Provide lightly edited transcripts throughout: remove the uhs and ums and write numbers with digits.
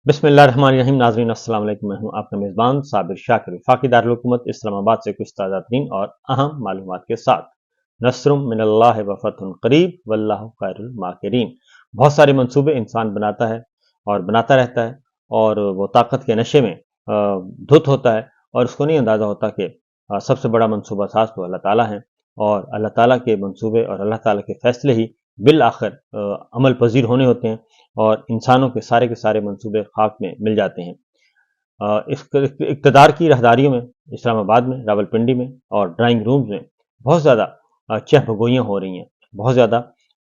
बिस्मिल्लाहिर्रहमानिर्रहीम। नाज़रीन अस्सलाम वालेकुम। मैं हूं आपका मेज़बान साबिर शाकिर, वफाकी दारुल हुकूमत इस्लामाबाद से कुछ ताज़ा तरीन और अहम मालूमात के साथ। नस्रुम मिनल्लाहि व फतहुन करीब वल्लाहु खैरुल माकिरीन। बहुत सारे मंसूबे इंसान बनाता है और बनाता रहता है, और वो ताकत के नशे में धुत होता है, और उसको नहीं अंदाज़ा होता कि सबसे बड़ा मंसूबा साज तो अल्लाह ताला है, और अल्लाह ताला के मंसूबे और अल्लाह ताला के फैसले ही बिल आखिर अमल पजीर होने होते हैं, और इंसानों के सारे मंसूबे खाक में मिल जाते हैं। इस इक़्तिदार की राहदारियों में, इस्लामाबाद में, रावलपिंडी में और ड्राइंग रूम्स में बहुत ज़्यादा चहबगोइयाँ हो रही हैं, बहुत ज़्यादा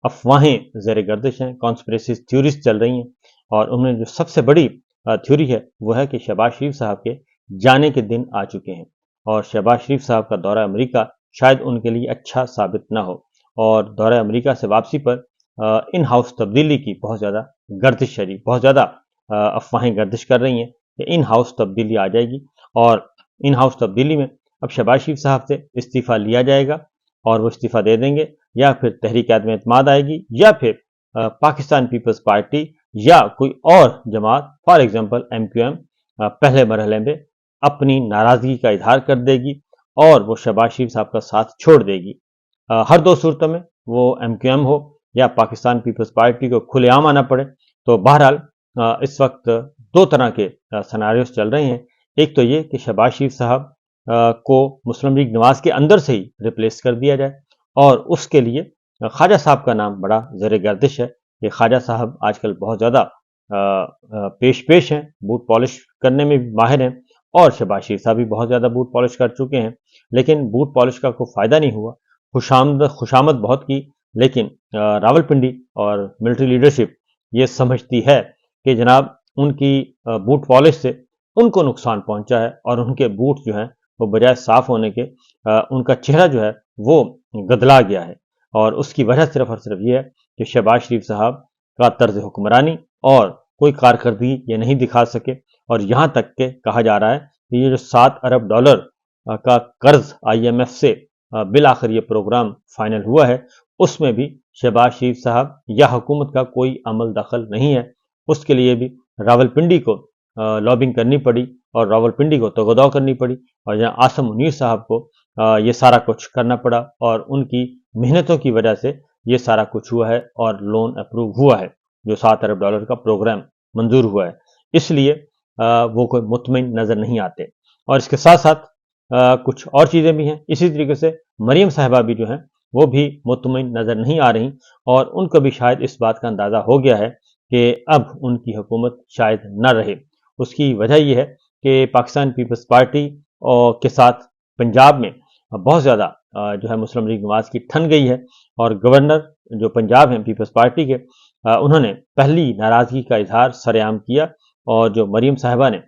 अफवाहें ज़ेर गर्दिश हैं, कॉन्स्पिरेसी थ्योरीज चल रही हैं। और उनमें जो सबसे बड़ी थ्योरी है वो है कि शहबाज शरीफ साहब के जाने के दिन आ चुके हैं, और शहबाज शरीफ साहब का दौरा अमेरिका शायद उनके लिए अच्छा साबित ना हो, और दौरा अमेरिका से वापसी पर इन हाउस तब्दीली की बहुत ज़्यादा गर्दिश शरी, बहुत ज़्यादा अफवाहें गर्दिश कर रही हैं कि इन हाउस तब्दीली आ जाएगी, और इन हाउस तब्दीली में अब शहबाज शरीफ साहब से इस्तीफ़ा लिया जाएगा और वो इस्तीफ़ा दे देंगे, या फिर तहरीक आदम एतमाद आएगी, या फिर पाकिस्तान पीपल्स पार्टी या कोई और जमात, फॉर एग्जाम्पल MQM, पहले मरहले में अपनी नाराज़गी का इजहार कर देगी और वो शहबाज शरीफ साहब का साथ छोड़ देगी। हर दो सूरतों में, वो MQM हो या पाकिस्तान पीपल्स पार्टी को खुलेआम आना पड़े। तो बहरहाल इस वक्त दो तरह के सिनारियोस चल रहे हैं। एक तो ये कि शहबाज शरीफ साहब को मुस्लिम लीग नवाज के अंदर से ही रिप्लेस कर दिया जाए, और उसके लिए ख्वाजा साहब का नाम बड़ा ज़ेर गर्दिश है कि ख्वाजा साहब आजकल बहुत ज़्यादा पेश हैं, बूट पॉलिश करने में भी माहिर हैं, और शहबाज शरीफ साहब भी बहुत ज़्यादा बूट पॉलिश कर चुके हैं, लेकिन बूट पॉलिश का कोई फ़ायदा नहीं हुआ। खुशामद बहुत की, लेकिन रावलपिंडी और मिलिट्री लीडरशिप ये समझती है कि जनाब उनकी बूट पॉलिश से उनको नुकसान पहुंचा है, और उनके बूट जो हैं वो बजाय साफ होने के उनका चेहरा जो है वो गदला गया है। और उसकी वजह सिर्फ और सिर्फ ये है कि शहबाज शरीफ साहब का तर्ज हुक्मरानी और कोई कारकर्दगी ये नहीं दिखा सके। और यहाँ तक के कहा जा रहा है कि ये जो $7 अरब का कर्ज IMF से बिल आखिर ये प्रोग्राम फाइनल हुआ है, उसमें भी शहबाज शरीफ साहब या हुकूमत का कोई अमल दखल नहीं है। उसके लिए भी रावलपिंडी को लॉबिंग करनी पड़ी, और रावलपिंडी को तगदाव करनी पड़ी, और यहाँ आसम मुनीर साहब को ये सारा कुछ करना पड़ा, और उनकी मेहनतों की वजह से ये सारा कुछ हुआ है, और लोन अप्रूव हुआ है, जो $7 अरब का प्रोग्राम मंजूर हुआ है। इसलिए वो कोई मुतमिन नज़र नहीं आते। और इसके साथ साथ कुछ और चीज़ें भी हैं। इसी तरीके से मरीम साहिबा भी जो हैं वो भी मुतमिन नज़र नहीं आ रही, और उनको भी शायद इस बात का अंदाज़ा हो गया है कि अब उनकी हुकूमत शायद न रहे। उसकी वजह यह है कि पाकिस्तान पीपल्स पार्टी के साथ पंजाब में बहुत ज़्यादा जो है मुस्लिम लीग नवाज की ठन गई है, और गवर्नर जो पंजाब हैं पीपल्स पार्टी के, उन्होंने पहली नाराज़गी का इजहार सरेआम किया, और जो मरीम साहिबा ने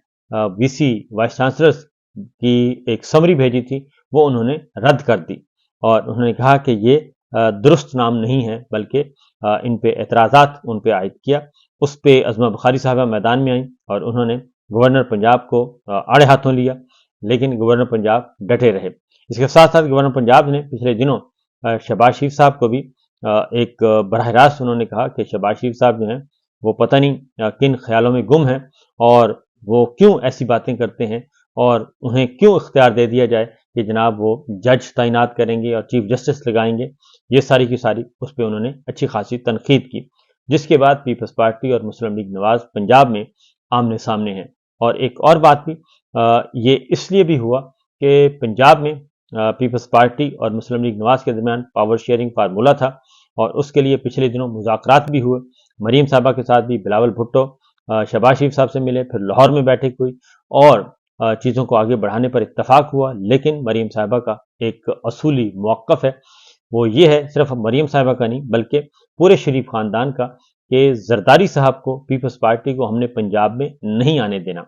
VC वाइस चांसलर्स की एक समरी भेजी थी वो उन्होंने रद्द कर दी, और उन्होंने कहा कि ये दुरुस्त नाम नहीं है, बल्कि इन पे एतराज़ात उन पे आयद किया। उस पे अज़मा बुखारी साहबा मैदान में आई, और उन्होंने गवर्नर पंजाब को आड़े हाथों लिया, लेकिन गवर्नर पंजाब डटे रहे। इसके साथ साथ गवर्नर पंजाब ने पिछले दिनों शहबाज शरीफ साहब को भी एक बराह रास्त उन्होंने कहा कि शहबाज शरीफ साहब जो हैं वो पता नहीं किन ख्यालों में गुम हैं, और वो क्यों ऐसी बातें करते हैं, और उन्हें क्यों इख्तियार दे दिया जाए कि जनाब वो जज तैनात करेंगे और चीफ जस्टिस लगाएंगे। ये सारी की सारी उस पर उन्होंने अच्छी खासी तनकीद की, जिसके बाद पीपल्स पार्टी और मुस्लिम लीग नवाज पंजाब में आमने सामने हैं। और एक और बात भी ये इसलिए भी हुआ कि पंजाब में पीपल्स पार्टी और मुस्लिम लीग नवाज के दरमियान पावर शेयरिंग फार्मूला था, और उसके लिए पिछले दिनों मुज़ाकरात भी हुए। मरीम साहबा के साथ भी बिलावल भुट्टो शहबाज शरीफ साहब से मिले, फिर लाहौर में बैठक हुई, और चीज़ों को आगे बढ़ाने पर इत्तफाक हुआ। लेकिन मरीम साहिबा का एक असूली मौक़िफ़ है, वो ये है, सिर्फ मरीम साहिबा का नहीं बल्कि पूरे शरीफ ख़ानदान का, कि जरदारी साहब को, पीपल्स पार्टी को हमने पंजाब में नहीं आने देना।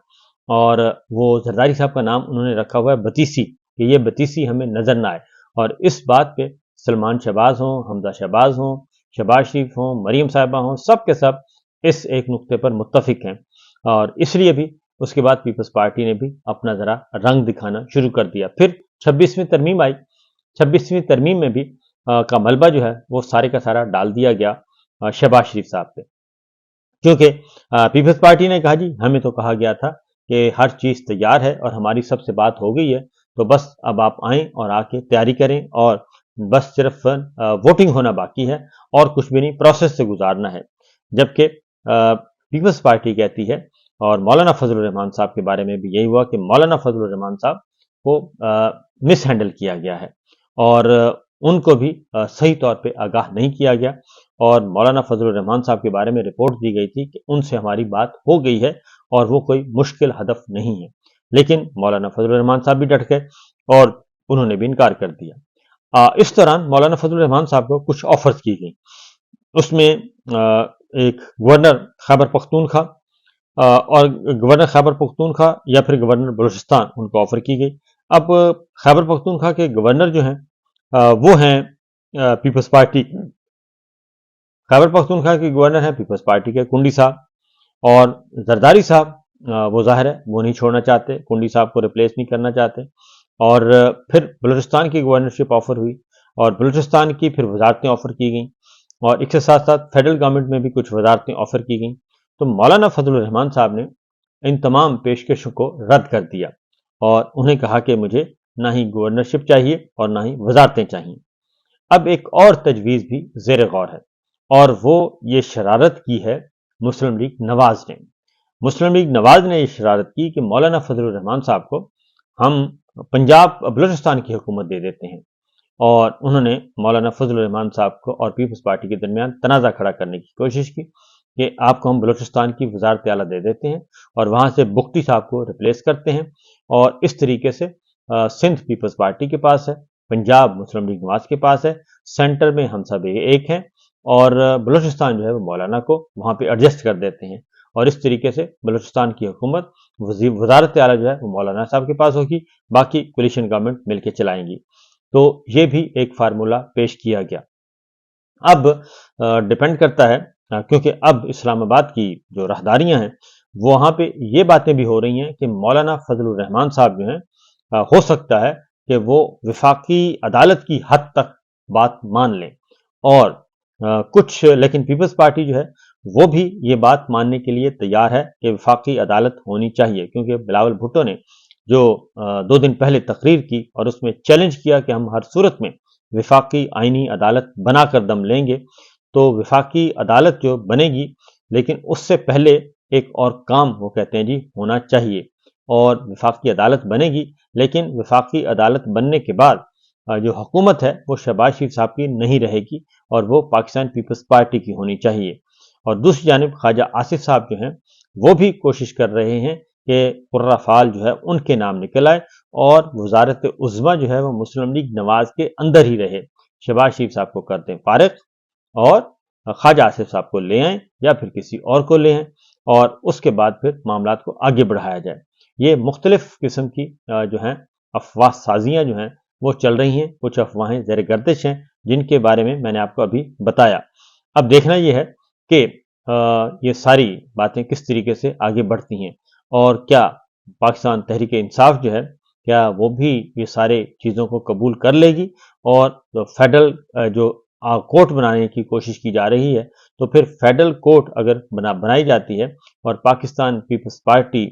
और वो जरदारी साहब का नाम उन्होंने रखा हुआ है बतीसी, कि ये बतीसी हमें नज़र ना आए। और इस बात पे सलमान शहबाज हों, हमजा शहबाज हों, शहबाज शरीफ हों, मरीम साहिबा हों, सब के सब इस एक नुक्ते पर मुत्तफ़िक हैं। और इसलिए भी उसके बाद पीपल्स पार्टी ने भी अपना ज़रा रंग दिखाना शुरू कर दिया। फिर 26वीं तरमीम आई। 26वीं तरमीम में भी का मलबा जो है वो सारे का सारा डाल दिया गया शहबाज शरीफ साहब पे, کیونکہ پیپلز پارٹی نے کہا جی ہمیں تو کہا گیا تھا کہ ہر چیز تیار ہے اور ہماری سب سے بات ہو گئی ہے، تو بس اب آپ آئیں اور آ کے تیاری کریں، اور بس صرف ووٹنگ ہونا باقی ہے اور کچھ بھی نہیں، پروسیس سے گزارنا ہے۔ جبکہ پیپلز پارٹی کہتی ہے، اور مولانا فضل الرحمان صاحب کے بارے میں بھی یہی ہوا کہ مولانا فضل الرحمان صاحب کو مس ہینڈل کیا گیا ہے اور ان کو بھی صحیح طور پہ آگاہ نہیں کیا گیا، اور مولانا فضل الرحمان صاحب کے بارے میں رپورٹ دی گئی تھی کہ ان سے ہماری بات ہو گئی ہے اور وہ کوئی مشکل ہدف نہیں ہے، لیکن مولانا فضل الرحمان صاحب بھی ڈٹ گئے اور انہوں نے بھی انکار کر دیا۔ اس دوران مولانا فضل الرحمان صاحب کو کچھ آفرز کی گئی، اس میں ایک گورنر خیبر پختونخوا اور گورنر خیبر پختونخوا یا پھر گورنر بلوچستان، ان کو آفر کی گئی۔ اب خیبر پختونخوا کے گورنر جو ہیں وہ ہیں پیپلز پارٹی، خیبر پختونخوا کے گورنر ہیں پیپلز پارٹی کے کنڈی صاحب، اور زرداری صاحب وہ ظاہر ہے وہ نہیں چھوڑنا چاہتے، کنڈی صاحب کو ریپلیس نہیں کرنا چاہتے، اور پھر بلوچستان کی گورنرشپ آفر ہوئی اور بلوچستان کی پھر وزارتیں آفر کی گئیں، اور اس کے ساتھ ساتھ فیڈرل گورنمنٹ میں بھی کچھ وزارتیں آفر کی گئیں۔ تو مولانا فضل الرحمان صاحب نے ان تمام پیشکشوں کو رد کر دیا اور انہیں کہا کہ مجھے نہ ہی گورنرشپ چاہیے اور نہ ہی وزارتیں چاہیے۔ اب ایک اور تجویز بھی زیر غور ہے، اور وہ یہ شرارت کی ہے مسلم لیگ نواز نے۔ مسلم لیگ نواز نے یہ شرارت کی کہ مولانا فضل الرحمان صاحب کو ہم پنجاب بلوچستان کی حکومت دے دیتے ہیں، اور انہوں نے مولانا فضل الرحمان صاحب کو اور پیپلز پارٹی کے درمیان تنازع کھڑا کرنے کی کوشش کی کہ آپ کو ہم بلوچستان کی وزارت اعلیٰ دے دیتے ہیں اور وہاں سے بگٹی صاحب کو ریپلیس کرتے ہیں، اور اس طریقے سے سندھ پیپلز پارٹی کے پاس ہے، پنجاب مسلم لیگ نواز کے پاس ہے، سینٹر میں ہم سب ایک ہیں، اور بلوچستان جو ہے وہ مولانا کو وہاں پہ ایڈجسٹ کر دیتے ہیں، اور اس طریقے سے بلوچستان کی حکومت وزارت اعلیٰ جو ہے وہ مولانا صاحب کے پاس ہوگی، باقی کولیشن گورنمنٹ مل کے چلائیں گی۔ تو یہ بھی ایک فارمولہ پیش کیا گیا۔ اب ڈپینڈ کرتا ہے، کیونکہ اب اسلام آباد کی جو راہداریاں ہیں وہاں پہ یہ باتیں بھی ہو رہی ہیں کہ مولانا فضل الرحمان صاحب جو ہیں ہو سکتا ہے کہ وہ وفاقی عدالت کی حد تک بات مان لیں، اور کچھ لیکن پیپلز پارٹی جو ہے وہ بھی یہ بات ماننے کے لیے تیار ہے کہ وفاقی عدالت ہونی چاہیے، کیونکہ بلاول بھٹو نے جو 2 دن پہلے تقریر کی اور اس میں چیلنج کیا کہ ہم ہر صورت میں وفاقی آئینی عدالت بنا کر دم لیں گے، تو وفاقی عدالت جو بنے گی لیکن اس سے پہلے ایک اور کام وہ کہتے ہیں جی ہونا چاہیے، اور وفاقی عدالت بنے گی لیکن وفاقی عدالت بننے کے بعد جو حکومت ہے وہ شہباز شریف صاحب کی نہیں رہے گی اور وہ پاکستان پیپلز پارٹی کی ہونی چاہیے۔ اور دوسری جانب خواجہ آصف صاحب جو ہیں وہ بھی کوشش کر رہے ہیں کہ قرہ فعال جو ہے ان کے نام نکل آئے اور وزارت عظمیٰ جو ہے وہ مسلم لیگ نواز کے اندر ہی رہے، شہباز شریف صاحب کو کر دیں فارغ اور خواجہ آصف صاحب کو لے آئیں یا پھر کسی اور کو لے آئیں، اور اس کے بعد پھر معاملات کو آگے بڑھایا جائے۔ یہ مختلف قسم کی جو ہیں افواہ سازیاں جو ہیں وہ چل رہی ہیں، کچھ افواہیں زیر گردش ہیں جن کے بارے میں نے آپ کو ابھی بتایا۔ اب دیکھنا یہ ہے کہ یہ ساری باتیں کس طریقے سے آگے بڑھتی ہیں، اور کیا پاکستان تحریک انصاف جو ہے کیا وہ بھی یہ سارے چیزوں کو قبول کر لے گی، اور فیڈرل جو کورٹ بنانے کی کوشش کی جا رہی ہے، تو پھر فیڈرل کورٹ اگر بنائی جاتی ہے اور پاکستان پیپلز پارٹی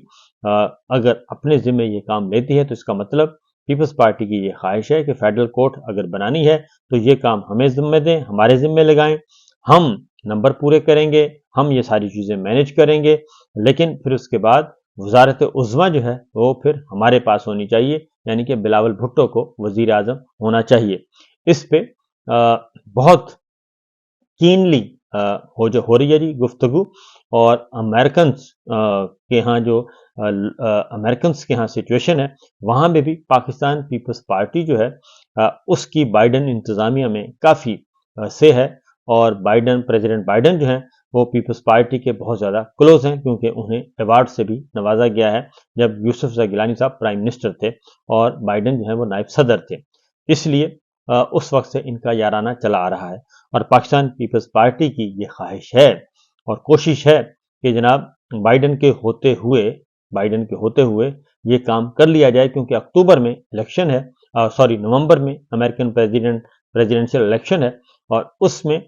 اگر اپنے ذمے یہ کام لیتی ہے، تو اس کا مطلب پیپلز پارٹی کی یہ خواہش ہے کہ فیڈرل کورٹ اگر بنانی ہے تو یہ کام ہمیں ذمے دیں، ہمارے ذمے لگائیں، ہم نمبر پورے کریں گے، ہم یہ ساری چیزیں مینیج کریں گے، لیکن پھر اس کے بعد وزارت عظمیٰ جو ہے وہ پھر ہمارے پاس ہونی چاہیے، یعنی کہ بلاول بھٹو کو وزیر اعظم ہونا چاہیے۔ اس پہ بہت کینلی ہو رہی ہے جی گفتگو، اور امریکنز کے ہاں جو امریکنز کے ہاں سچویشن ہے وہاں میں بھی پاکستان پیپلز پارٹی جو ہے اس کی بائیڈن انتظامیہ میں کافی سے ہے، اور پریزیڈنٹ بائیڈن جو ہیں وہ پیپلز پارٹی کے بہت زیادہ کلوز ہیں، کیونکہ انہیں ایوارڈ سے بھی نوازا گیا ہے جب یوسف زئی گیلانی صاحب پرائم منسٹر تھے اور بائیڈن جو ہیں وہ نائب صدر تھے، اس لیے اس وقت سے ان کا یارانہ چلا آ رہا ہے، اور پاکستان پیپلز پارٹی کی یہ خواہش ہے اور کوشش ہے کہ جناب بائیڈن کے ہوتے ہوئے یہ کام کر لیا جائے، کیونکہ اکتوبر میں الیکشن ہے، نومبر میں امریکن پریزیڈنشیل الیکشن ہے، اور اس میں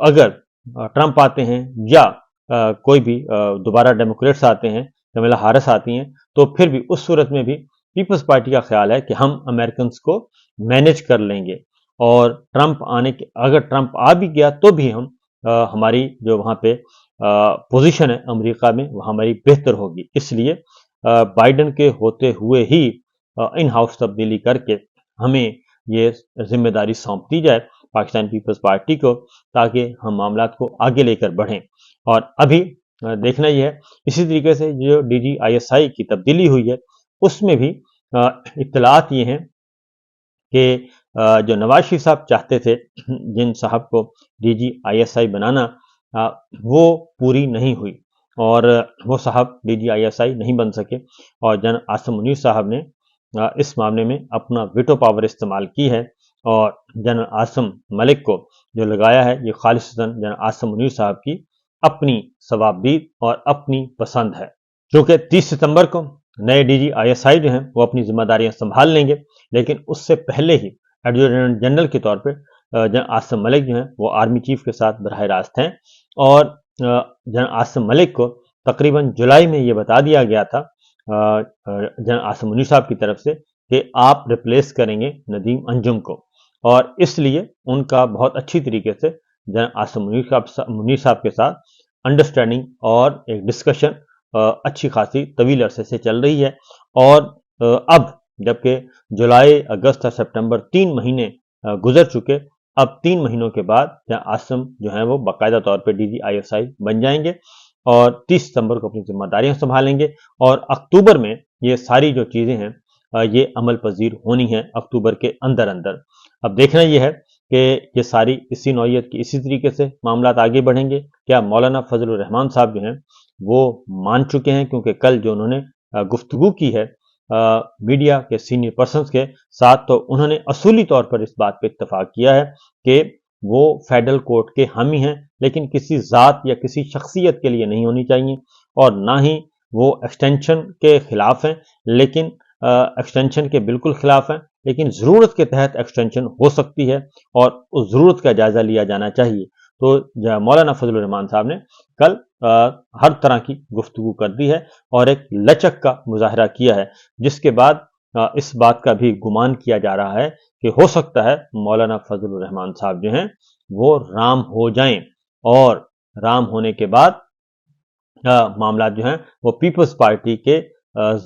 اگر ट्रंप आते हैं या कोई भी दोबारा डेमोक्रेट्स आते हैं, कमला हारिस आती हैं, तो फिर भी उस सूरत में भी पीपल्स पार्टी का ख्याल है कि हम अमेरिकन को मैनेज कर लेंगे, और ट्रंप आने के, अगर ट्रंप आ भी गया तो भी हम हमारी जो वहाँ पे पोजीशन है अमेरिका में वो हमारी बेहतर होगी। इसलिए बाइडन के होते हुए ही इन हाउस तब्दीली करके हमें ये जिम्मेदारी सौंप दी जाए पाकिस्तान पीपल्स पार्टी को, ताकि हम मामला को आगे लेकर बढ़ें। और अभी देखना यह है, इसी तरीके से जो DGISI की तब्दीली हुई है उसमें भी इत्तलात ये हैं कि जो नवाज शरीफ साहब चाहते थे जिन साहब को DGISI बनाना, वो पूरी नहीं हुई और वो साहब DGISI नहीं बन सके, और जन आसिम मुनीर साहब ने इस मामले में अपना वीटो पावर इस्तेमाल की है, और जनरल आसिम मलिक को जो लगाया है ये खालिसतन जनरल आसिम मुनीर साहब की अपनी सवाबदीद और अपनी पसंद है। क्योंकि 30 सितंबर को नए DGISI जो हैं वो अपनी जिम्मेदारियां संभाल लेंगे, लेकिन उससे पहले ही एडजुटेंट जनरल के तौर पर जनरल आसिम मलिक जो हैं वो आर्मी चीफ के साथ बराह रास्त हैं, और जनरल आसिम मलिक को तकरीबन जुलाई में ये बता दिया गया था जनरल आसिम मुनीर साहब की तरफ से कि आप रिप्लेस करेंगे नदीम अंजुम को, और इसलिए उनका बहुत अच्छी तरीके से जनरल आसिम मुनीर साहब के साथ अंडरस्टैंडिंग और एक डिस्कशन अच्छी खासी तवील अरसे से चल रही है। और अब जबकि जुलाई, अगस्त और सितंबर 3 महीने गुजर चुके, अब 3 महीनों के बाद जनरल आसिम जो हैं वो बाकायदा तौर पर DGISI बन जाएंगे और 30 सितंबर को अपनी जिम्मेदारियां संभालेंगे, और अक्टूबर में ये सारी जो चीजें हैं ये अमल पजीर होनी है अक्टूबर के अंदर अंदर। अब देखना यह है कि ये सारी इसी नौयत की इसी तरीके से मामला आगे बढ़ेंगे। क्या मौलाना फजल रहमान साहब जो हैं वो मान चुके हैं, क्योंकि कल जो उन्होंने गुफ्तगू की है मीडिया के सीनियर पर्सन्स के साथ, तो उन्होंने असूली तौर पर इस बात पे इत्तफाक किया है कि वो फेडरल कोर्ट के हामी हैं, लेकिन किसी ज़ात या किसी शख्सियत के लिए नहीं होनी चाहिए, और ना ही वो एक्सटेंशन के खिलाफ हैं, लेकिन एक्सटेंशन के बिल्कुल खिलाफ हैं, लेकिन ज़रूरत के तहत एक्सटेंशन हो सकती है और उस ज़रूरत का जायज़ा लिया जाना चाहिए। तो मौलाना फजल रहमान साहब ने कल हर तरह की गुफ्तगू कर दी है और एक लचक का मुजाहरा किया है, जिसके बाद इस बात का भी गुमान किया जा रहा है कि हो सकता है मौलाना फजल रहमान साहब जो हैं वो राम हो जाएं, और राम होने के बाद मामला जो हैं वो पीपल्स पार्टी के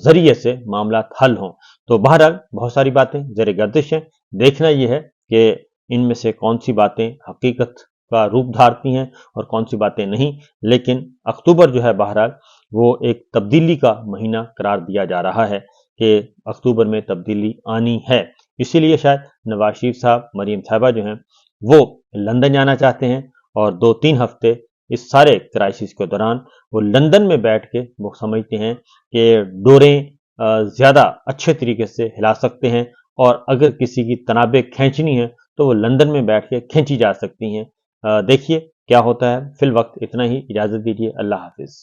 जरिए से मामला हल हों। तो बहरहाल बहुत सारी बातें ज़ेर गर्दिश हैं, देखना यह है कि इनमें से कौन सी बातें हकीकत का रूप धारती हैं और कौन सी बातें नहीं, लेकिन अक्टूबर जो है बहरहाल वो एक तब्दीली का महीना करार दिया जा रहा है कि अक्टूबर में तब्दीली आनी है। इसीलिए शायद नवाज शरीफ साहब, मरीम साहबा जो हैं वो लंदन जाना चाहते हैं, और 2-3 हफ्ते इस सारे क्राइसिस के दौरान वो लंदन में बैठ के वो समझते हैं कि डोरें ज़्यादा अच्छे तरीके से हिला सकते हैं, और अगर किसी की तनाबें खींचनी है तो वो लंदन में बैठ के खींची जा सकती हैं। देखिए क्या होता है। फिल वक्त इतना ही, इजाज़त दीजिए, अल्लाह हाफिज़।